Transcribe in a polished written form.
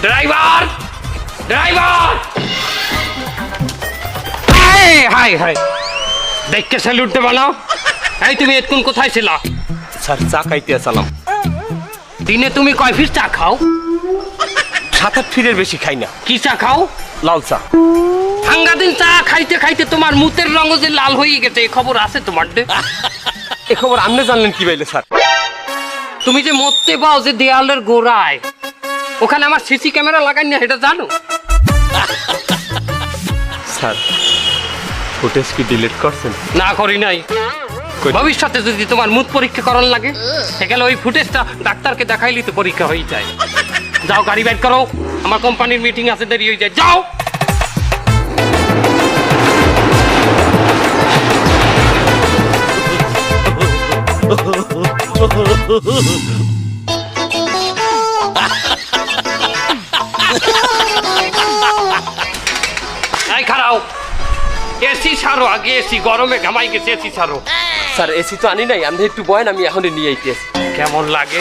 Driver driver হাই হাই দেখকে স্যালুট দেবা না। এই তুমি এতক্ষণ কোথায় ছিলা? স্যার চা খাইতে আসলাম। দিনে তুমি কয় ফিস চা খাও? 7-8 ফিরের বেশি খাই না। কি চা খাও? লাল চা। সাংঘাতিক চা খাইতে খাইতে তোমার মুতের রঙ যে লাল হয়ে গেছে, এই খবর আছে তোমার? এ খবর আপনি জানলেন কি বাইলে স্যার? তুমি যে মরতে পাও যে দেয়ালের গোড়ায়, ওখানে আমার সিসি ক্যামেরা লাগাই না, এটা জানো? স্যার ফুটেজ কি ডিলিট করছেন? না করি নাই। ভবিষ্যতে যদি তোমার মুখ পরীক্ষা করার লাগে, সেখানে ওই ফুটেজটা ডাক্তারকে দেখাইলি তো পরীক্ষা হয়ে যায়। যাও গাড়ি বাইর করো, আমার কোম্পানির মিটিং আছে, দেরি হয়ে যায়, যাও। এই খারাও, এসি ছাড়ো আগে, এসি গরমে ঘামাই গেছে, এসি ছাড়ো। স্যার এসি তো আনি নাই, আপনি একটু বয়েন, আমি এখনই নিয়ে আইতেছি। কেমন লাগে?